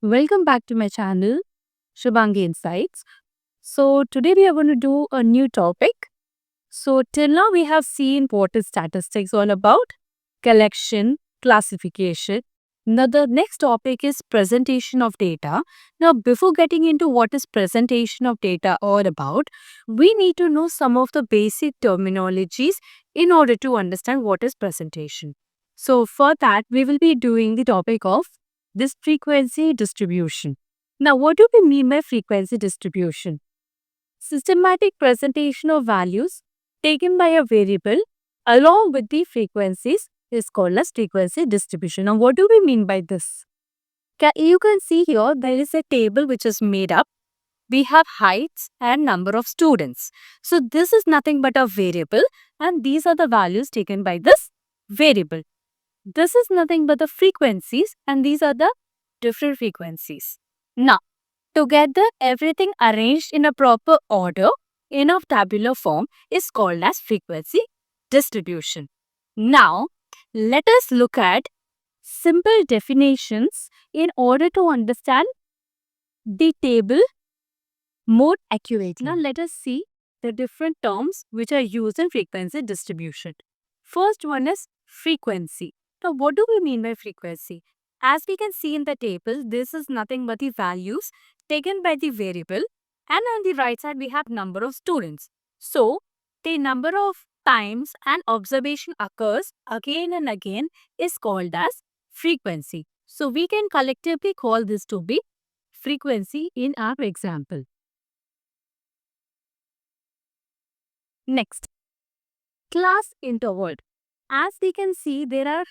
Welcome back to my channel, Shubhangi Insights. So, today we are going to do a new topic. So, till now we have seen what is statistics all about, collection, classification. Now, the next topic is presentation of data. Now, before getting into what is presentation of data all about, we need to know some of the basic terminologies in order to understand what is presentation. So, for that, we will be doing the topic of this frequency distribution. Now, what do we mean by frequency distribution? Systematic presentation of values taken by a variable along with the frequencies is called as frequency distribution. Now, what do we mean by this? You can see here there is a table which is made up. We have heights and number of students. So, this is nothing but a variable and these are the values taken by this variable. This is nothing but the frequencies and these are the different frequencies. Now, together everything arranged in a proper order in a tabular form is called as frequency distribution. Now, let us look at simple definitions in order to understand the table more accurately. Now, let us see the different terms which are used in frequency distribution. First one is frequency. Now, what do we mean by frequency? As we can see in the table, this is nothing but the values taken by the variable, and on the right side we have number of students. So, the number of times an observation occurs again and again is called as frequency. So, we can collectively call this to be frequency in our example. Next, class interval. As we can see, there are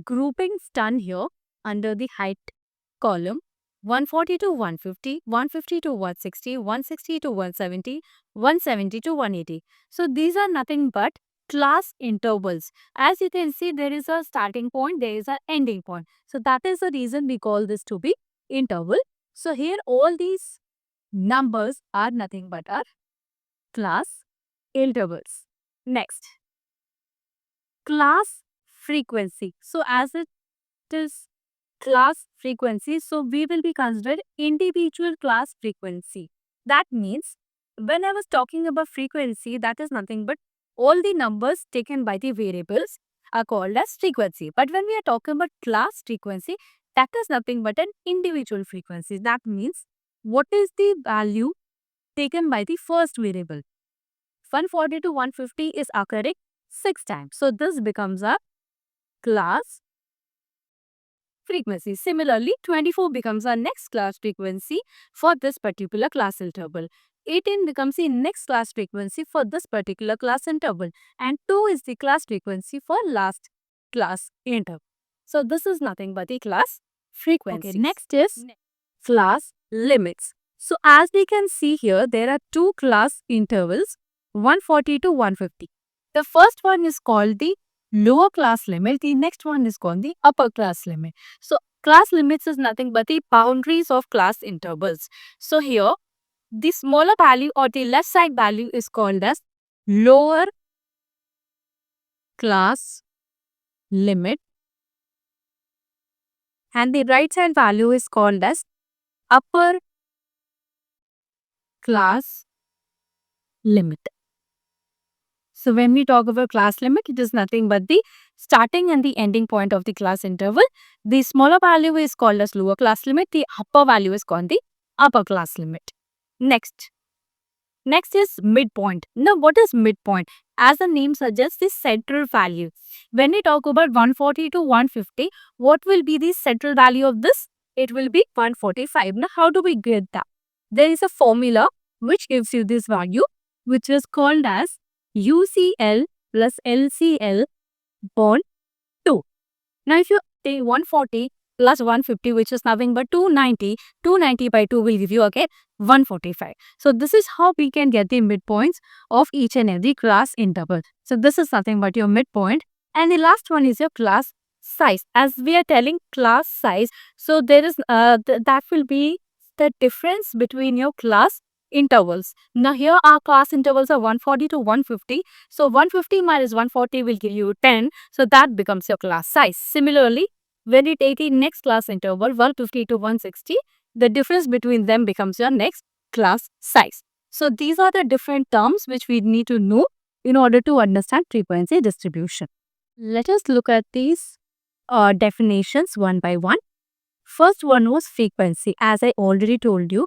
groupings done here under the height column 140 to 150, 150 to 160, 160 to 170, 170 to 180. So these are nothing but class intervals. As you can see, there is a starting point, there is an ending point. So that is the reason we call this to be interval. So here all these numbers are nothing but our class intervals. Next, class frequency. So as it is class frequency, so we will be considered individual class frequency. That means when I was talking about frequency, that is nothing but all the numbers taken by the variables are called as frequency. But when we are talking about class frequency, that is nothing but an individual frequency. That means what is the value taken by the first variable. 140 to 150 is occurring 6 times. So this becomes a class frequency. Similarly, 24 becomes our next class frequency for this particular class interval. 18 becomes the next class frequency for this particular class interval. And 2 is the class frequency for last class interval. So this is nothing but the class frequency. Okay, next is class limits. So as we can see here, there are two class intervals, 140 to 150. The first one is called the lower class limit. The next one is called the upper class limit. So class limits is nothing but the boundaries of class intervals. So here, the smaller value or the left side value is called as lower class limit and the right side value is called as upper class limit. So when we talk about class limit, it is nothing but the starting and the ending point of the class interval. The smaller value is called as lower class limit. The upper value is called the upper class limit. Next is midpoint. Now, what is midpoint? As the name suggests, the central value. When we talk about 140 to 150, what will be the central value of this? It will be 145. Now, how do we get that? There is a formula which gives you this value, which is called as UCL plus LCL upon 2. Now, if you take 140 plus 150, which is nothing but 290, 290 by 2 will give you again 145. So, this is how we can get the midpoints of each and every class interval. So, this is nothing but your midpoint. And the last one is your class size. As we are telling class size, so there is that will be the difference between your class intervals. Now here our class intervals are 140 to 150. So 150 minus 140 will give you 10. So that becomes your class size. Similarly, When you take the next class interval 150 to 160, the difference between them becomes your next class size. So these are the different terms which we need to know in order to understand frequency distribution. Let us look at these definitions one by one. First one was frequency. As I already told you,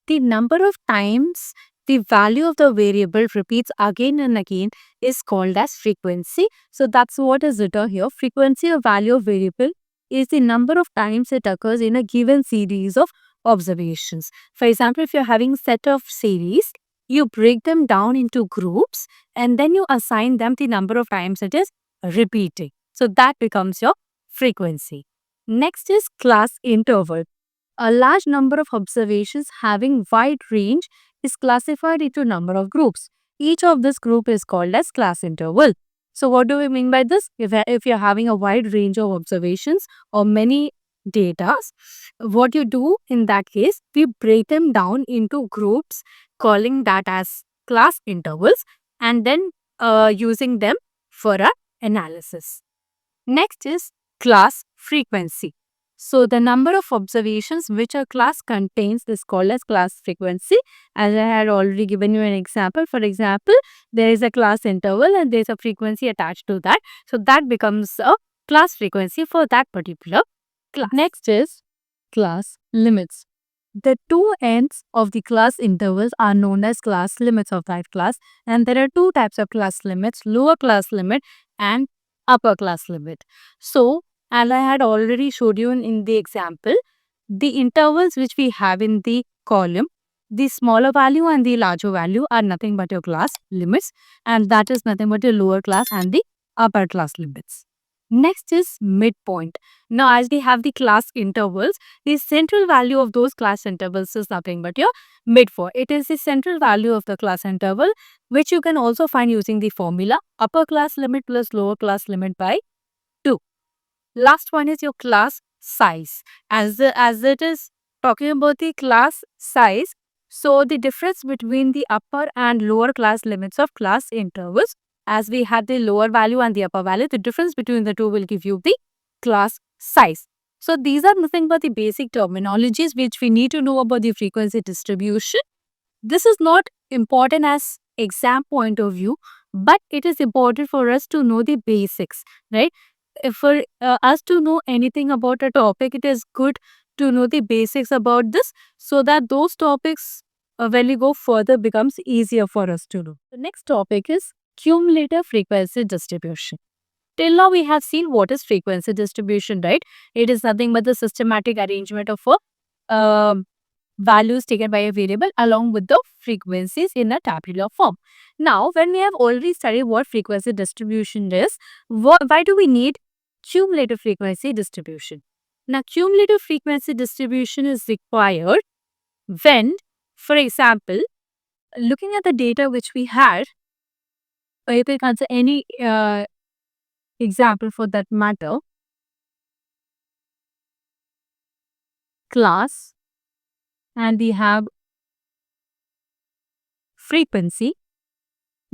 the number of times the value of the variable repeats again and again is called as frequency. So that's what is written here. Frequency or value of variable is the number of times it occurs in a given series of observations. For example, if you're having a set of series, you break them down into groups and then you assign them the number of times it is repeating. So that becomes your frequency. Next is class interval. A large number of observations having wide range is classified into a number of groups. Each of this group is called as class interval. So what do we mean by this? If you're having a wide range of observations or many data, what you do in that case, we break them down into groups, calling that as class intervals, and then using them for a analysis. Next is class frequency. So the number of observations which a class contains is called as class frequency. As I had already given you an example. For example, there is a class interval and there is a frequency attached to that. So that becomes a class frequency for that particular class. Next is class limits. The two ends of the class intervals are known as class limits of that class, and there are two types of class limits, lower class limit and upper class limit. So, as I had already showed you in the example, the intervals which we have in the column, the smaller value and the larger value are nothing but your class limits, and that is nothing but your lower class and the upper class limits. Next is midpoint. Now, as we have the class intervals, the central value of those class intervals is nothing but your midpoint. It is the central value of the class interval, which you can also find using the formula upper class limit plus lower class limit by 2. Last one is your class size. As it is talking about the class size, so the difference between the upper and lower class limits of class intervals, as we have the lower value and the upper value, the difference between the two will give you the class size. So these are nothing but the basic terminologies which we need to know about the frequency distribution. This is not important as exam point of view, but it is important for us to know the basics, right? If for us to know anything about a topic, it is good to know the basics about this so that those topics when we go further becomes easier for us to know. The next topic is cumulative frequency distribution. Till now we have seen what is frequency distribution, right? It is nothing but the systematic arrangement of values taken by a variable along with the frequencies in a tabular form. Now, when we have already studied what frequency distribution is, why do we need cumulative frequency distribution? Now, cumulative frequency distribution is required when, for example, looking at the data which we had, or you can consider any example for that matter, class, and we have frequency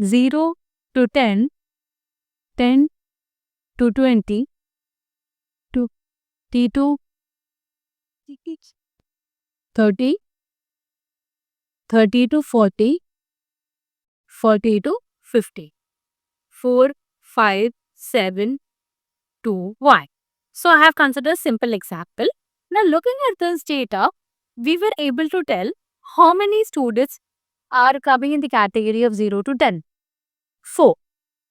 0 to 10, 10 to 20, to 30, 30 to 40, 40 to 50, 4, 5, 7, 2, 1. So I have considered a simple example. Now looking at this data, we were able to tell how many students are coming in the category of 0 to 10. 4.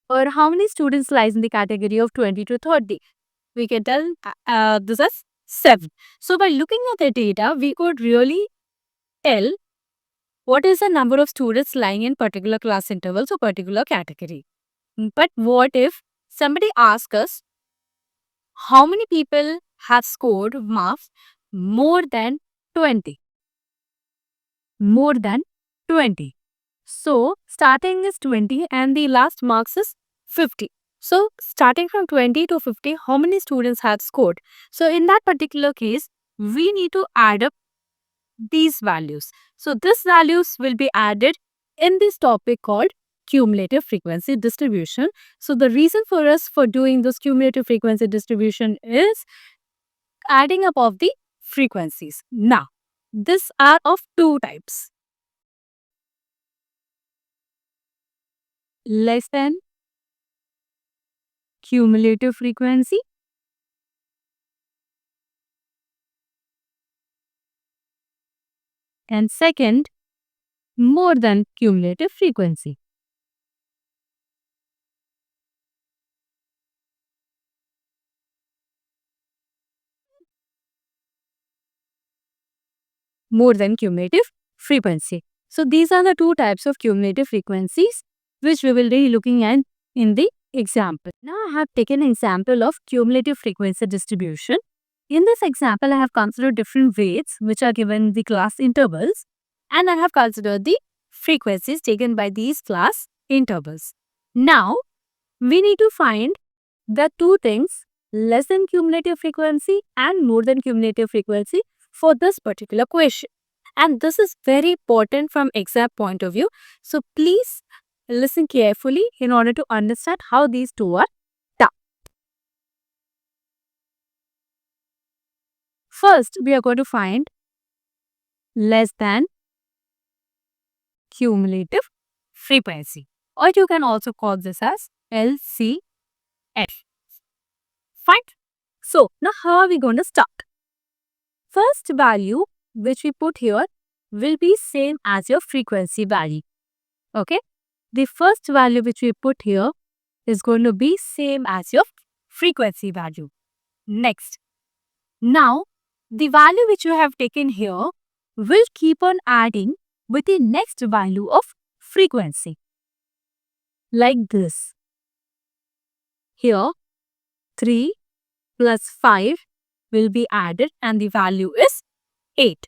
Or how many students lies in the category of 20 to 30? We can tell this is 7. So by looking at the data, we could really tell what is the number of students lying in particular class intervals or particular category. But what if somebody asks us how many people have scored marks more than 20? More than 20. So starting is 20 and the last marks is 50. So starting from 20 to 50, how many students have scored? So in that particular case, we need to add up these values. So these values will be added in this topic called cumulative frequency distribution. So the reason for us for doing this cumulative frequency distribution is adding up of the frequencies. Now, these are of two types. Less than cumulative frequency and second, more than cumulative frequency. More than cumulative frequency. So these are the two types of cumulative frequencies which we will be looking at in the example. Now I have taken an example of cumulative frequency distribution. In this example, I have considered different weights which are given in the class intervals, and I have considered the frequencies taken by these class intervals. Now we need to find the two things, less than cumulative frequency and more than cumulative frequency, for this particular question. And this is very important from exam point of view. So please listen carefully in order to understand how these two are done. First, we are going to find less than cumulative frequency, or you can also call this as LCF. Fine. So now how are we going to start? First value which we put here will be same as your frequency value. Okay. The first value which we put here is going to be same as your frequency value. Next. Now, the value which you have taken here will keep on adding with the next value of frequency. Like this. Here, 3 plus 5 will be added and the value is 8.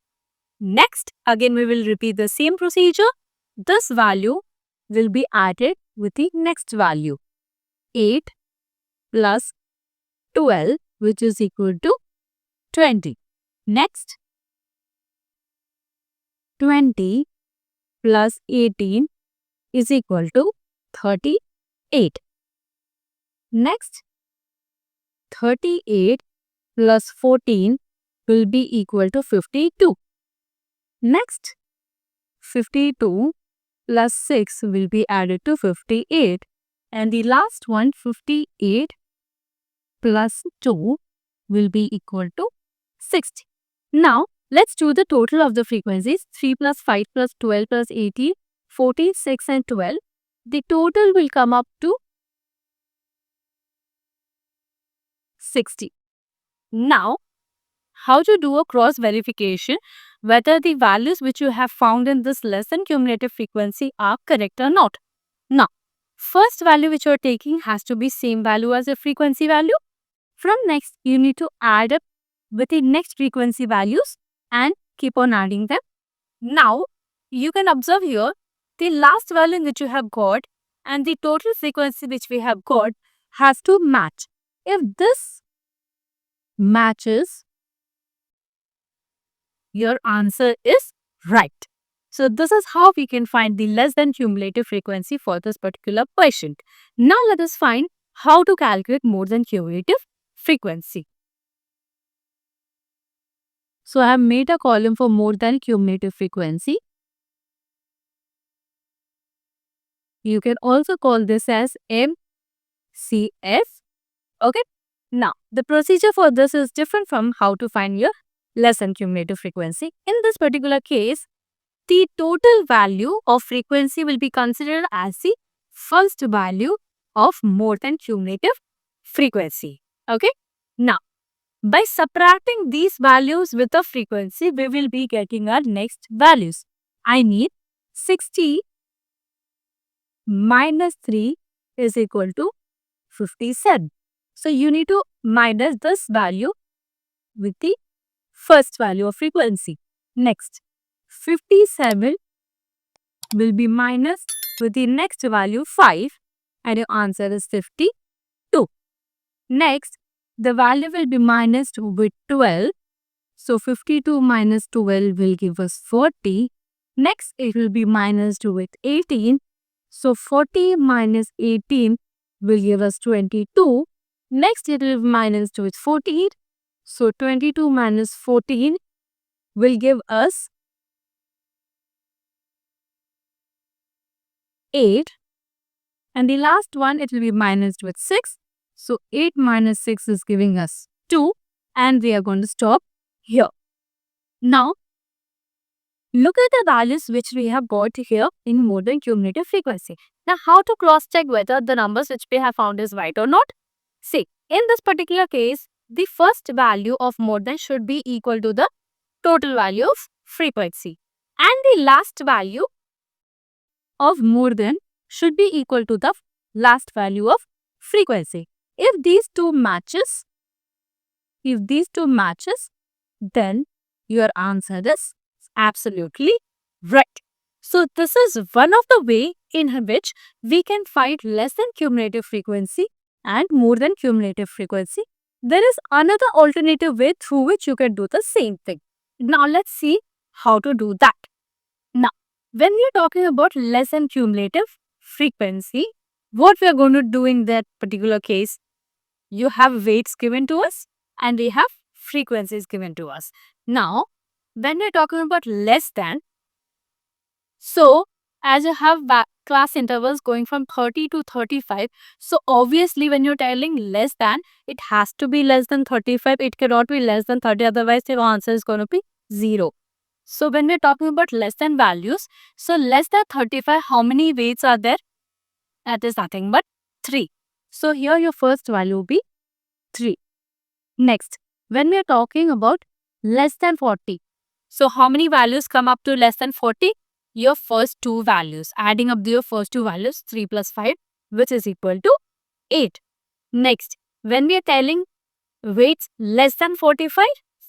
Next, again we will repeat the same procedure. This value will be added with the next value. 8 plus 12, which is equal to 20. Next, 20 plus 18 is equal to 38. Next, 38 plus 14 will be equal to 52. Next, 52 plus 6 will be added to 58. And the last one, 58 plus 2 will be equal to 60. Now, let's do the total of the frequencies. 3 plus 5 plus 12 plus 18, 14, 6 and 12. The total will come up to 60. Now, how to do a cross verification whether the values which you have found in this less than cumulative frequency are correct or not. Now, first value which you are taking has to be same value as the frequency value. From next, you need to add up with the next frequency values and keep on adding them. Now, you can observe here the last value which you have got and the total frequency which we have got has to match. If this matches, your answer is right. So this is how we can find the less than cumulative frequency for this particular question. Now let us find how to calculate more than cumulative frequency. So I have made a column for more than cumulative frequency. You can also call this as MCF. Okay. Now, the procedure for this is different from how to find your less than cumulative frequency. In this particular case, the total value of frequency will be considered as the first value of more than cumulative frequency. Okay. Now, by subtracting these values with the frequency, we will be getting our next values. I need 60 minus 3 is equal to 57. So you need to minus this value with the first value of frequency. Next, 57 will be minus with the next value 5 and your answer is 52. Next, the value will be minus with 12. So 52 minus 12 will give us 40. Next, it will be minus with 18. So 40 minus 18 will give us 22. Next, it will be minus with 14. So 22 minus 14 will give us 8. And the last one, it will be minused with 6. So 8 minus 6 is giving us 2. And we are going to stop here. Now, look at the values which we have got here in more than cumulative frequency. Now, how to cross-check whether the numbers which we have found is right or not? See, in this particular case, the first value of more than should be equal to the total value of frequency. And the last value of more than should be equal to the last value of frequency. If these two matches, then your answer is absolutely right. So this is one of the way in which we can find less than cumulative frequency and more than cumulative frequency. There is another alternative way through which you can do the same thing. Now let's see how to do that. Now, when we are talking about less than cumulative frequency, what we are going to do in that particular case, you have weights given to us and we have frequencies given to us. Now, when we are talking about less than, so as you have class intervals going from 30 to 35, so obviously when you're telling less than, it has to be less than 35. It cannot be less than 30, otherwise your answer is going to be 0. So when we're talking about less than values, so less than 35, how many weights are there? That is nothing but 3. So here your first value will be 3. Next, when we are talking about less than 40, so how many values come up to less than 40? Your first two values. Adding up your first two values, 3 plus 5, which is equal to 8. Next, when we are telling weights less than 45,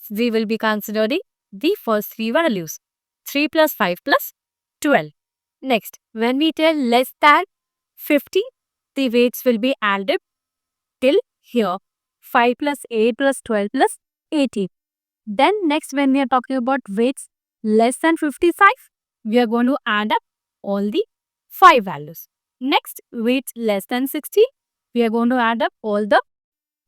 we will be considering the first three values. 3 plus 5 plus 12. Next, when we tell less than 50, the weights will be added till here. 5 plus 8 plus 12 plus 18. Then next, when we are talking about weights less than 55, we are going to add up all the 5 values. Next, weights less than 60, we are going to add up all the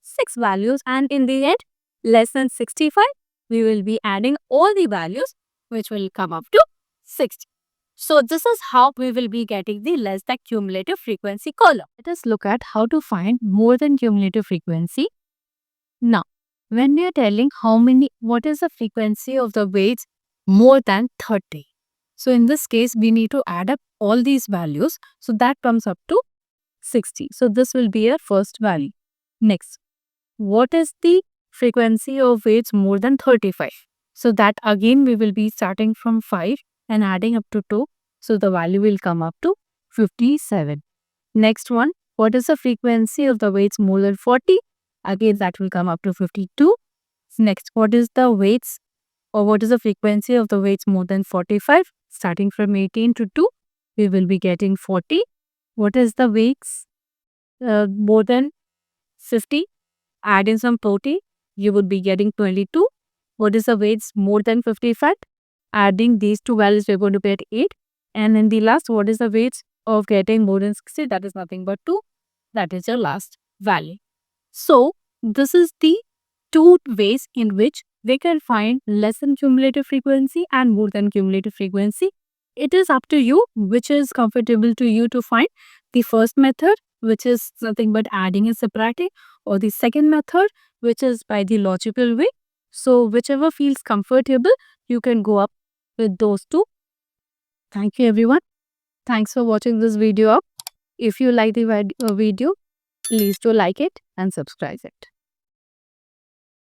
6 values, and in the end, less than 65, we will be adding all the values which will come up to 60. So this is how we will be getting the less than cumulative frequency column. Let us look at how to find more than cumulative frequency. Now, when we are telling what is the frequency of the weights more than 30. So in this case, we need to add up all these values. So that comes up to 60. So this will be our first value. Next, what is the frequency of weights more than 35? So that again we will be starting from 5 and adding up to 2. So the value will come up to 57. Next one, what is the frequency of the weights more than 40? Again that will come up to 52. Next, what is the weights or what is the frequency of the weights more than 45? Starting from 18 to 2, we will be getting 40. What is the weights more than 50? Add in some 40, you would be getting 22. What is the weights more than 55? Adding these two values, we're going to get 8. And in the last, what is the weights of getting more than 60? That is nothing but 2. That is your last value. So, this is the two ways in which we can find less than cumulative frequency and more than cumulative frequency. It is up to you which is comfortable to you to find. The first method, which is nothing but adding and subtracting, or the second method, which is by the logical way. So whichever feels comfortable, you can go up with those two. Thank you everyone. Thanks for watching this video up. If you like the video, please do like it and subscribe it.